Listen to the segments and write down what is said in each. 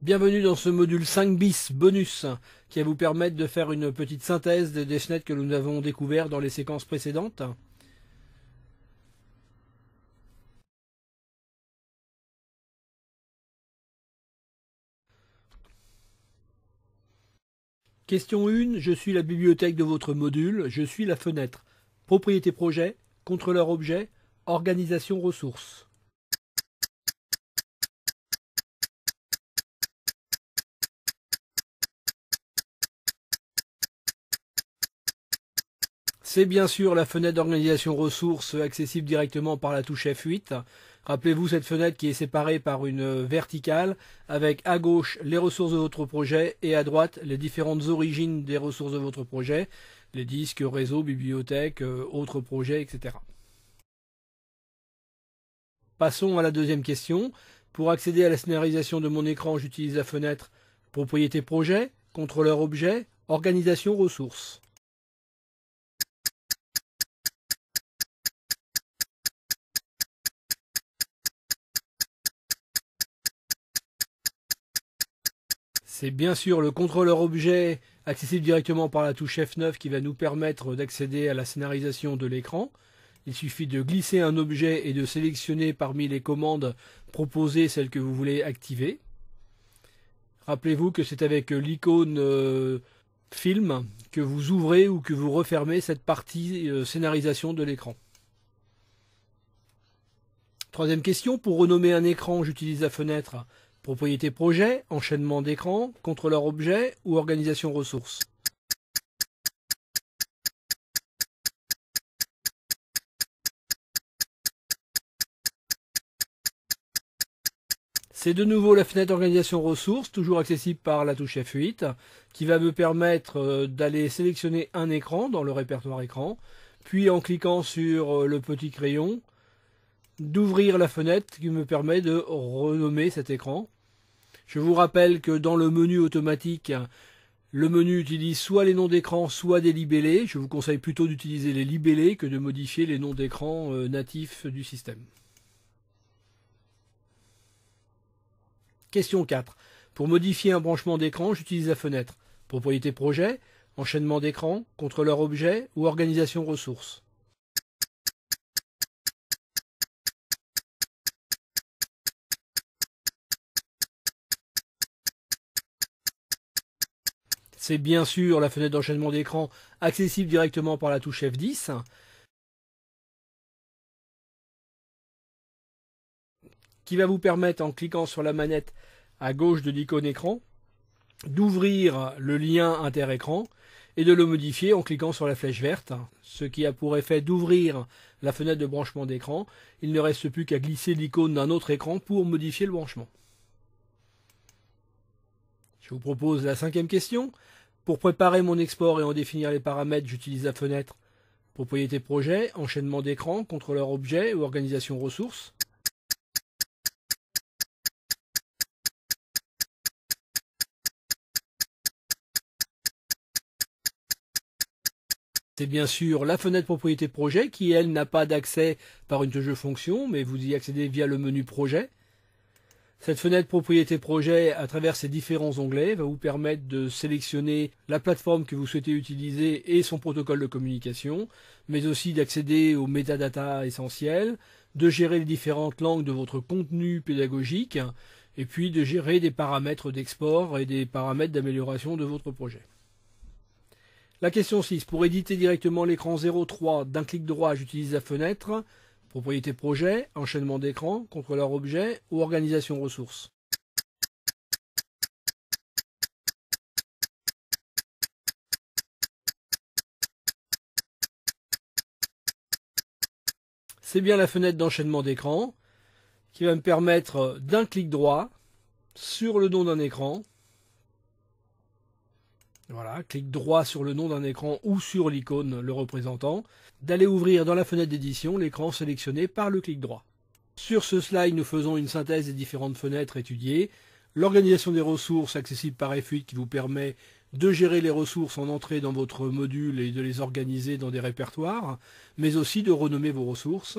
Bienvenue dans ce module 5 bis bonus qui va vous permettre de faire une petite synthèse des fenêtres que nous avons découvertes dans les séquences précédentes. Question 1, je suis la bibliothèque de votre module, je suis la fenêtre. Propriété projet, contrôleur objet, organisation ressources. C'est bien sûr la fenêtre d'organisation ressources accessible directement par la touche F8. Rappelez-vous cette fenêtre qui est séparée par une verticale avec à gauche les ressources de votre projet et à droite les différentes origines des ressources de votre projet, les disques, réseaux, bibliothèques, autres projets, etc. Passons à la deuxième question. Pour accéder à la scénarisation de mon écran, j'utilise la fenêtre Propriété projet, contrôleur objet, organisation ressources. C'est bien sûr le contrôleur objet accessible directement par la touche F9 qui va nous permettre d'accéder à la scénarisation de l'écran. Il suffit de glisser un objet et de sélectionner parmi les commandes proposées celle que vous voulez activer. Rappelez-vous que c'est avec l'icône film que vous ouvrez ou que vous refermez cette partie scénarisation de l'écran. Troisième question, pour renommer un écran, j'utilise la fenêtre Propriété projet, enchaînement d'écran, contrôleur objet ou organisation ressources. C'est de nouveau la fenêtre organisation ressources, toujours accessible par la touche F8, qui va me permettre d'aller sélectionner un écran dans le répertoire écran, puis en cliquant sur le petit crayon, d'ouvrir la fenêtre qui me permet de renommer cet écran. Je vous rappelle que dans le menu automatique, le menu utilise soit les noms d'écran, soit des libellés. Je vous conseille plutôt d'utiliser les libellés que de modifier les noms d'écran natifs du système. Question 4. Pour modifier un branchement d'écran, j'utilise la fenêtre Propriété projet, enchaînement d'écran, contrôleur objet ou organisation ressources. C'est bien sûr la fenêtre d'enchaînement d'écran accessible directement par la touche F10. Qui va vous permettre, en cliquant sur la manette à gauche de l'icône écran, d'ouvrir le lien inter-écran et de le modifier en cliquant sur la flèche verte, ce qui a pour effet d'ouvrir la fenêtre de branchement d'écran. Il ne reste plus qu'à glisser l'icône d'un autre écran pour modifier le branchement. Je vous propose la cinquième question. Pour préparer mon export et en définir les paramètres, j'utilise la fenêtre Propriété projet, enchaînement d'écran, contrôleur objet ou organisation ressources. C'est bien sûr la fenêtre Propriété projet qui, elle, n'a pas d'accès par une touche de fonction, mais vous y accédez via le menu Projet. Cette fenêtre Propriété projet, à travers ses différents onglets, va vous permettre de sélectionner la plateforme que vous souhaitez utiliser et son protocole de communication, mais aussi d'accéder aux métadatas essentiels, de gérer les différentes langues de votre contenu pédagogique, et puis de gérer des paramètres d'export et des paramètres d'amélioration de votre projet. La question 6. Pour éditer directement l'écran 03 d'un clic droit, j'utilise la fenêtre Propriété projet, enchaînement d'écran, contrôleur objet ou organisation ressources. C'est bien la fenêtre d'enchaînement d'écran qui va me permettre d'un clic droit sur le nom d'un écran. Voilà, clic droit sur le nom d'un écran ou sur l'icône le représentant, d'aller ouvrir dans la fenêtre d'édition l'écran sélectionné par le clic droit. Sur ce slide, nous faisons une synthèse des différentes fenêtres étudiées, l'organisation des ressources accessible par F8 qui vous permet de gérer les ressources en entrée dans votre module et de les organiser dans des répertoires, mais aussi de renommer vos ressources,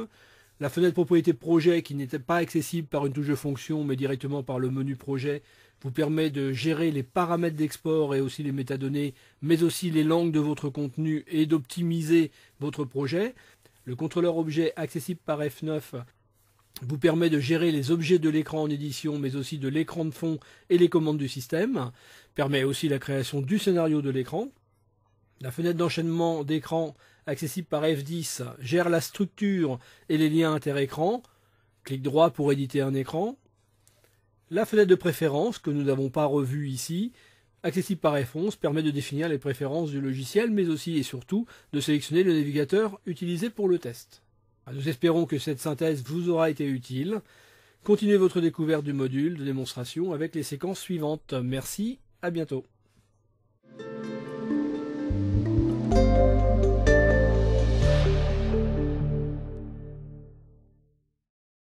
la fenêtre propriété projet qui n'était pas accessible par une touche de fonction mais directement par le menu projet vous permet de gérer les paramètres d'export et aussi les métadonnées, mais aussi les langues de votre contenu et d'optimiser votre projet. Le contrôleur objet accessible par F9 vous permet de gérer les objets de l'écran en édition, mais aussi de l'écran de fond et les commandes du système. Permet aussi la création du scénario de l'écran. La fenêtre d'enchaînement d'écran accessible par F10 gère la structure et les liens inter-écran. Clic droit pour éditer un écran. La fenêtre de préférence, que nous n'avons pas revue ici, accessible par F11, permet de définir les préférences du logiciel, mais aussi et surtout de sélectionner le navigateur utilisé pour le test. Nous espérons que cette synthèse vous aura été utile. Continuez votre découverte du module de démonstration avec les séquences suivantes. Merci, à bientôt.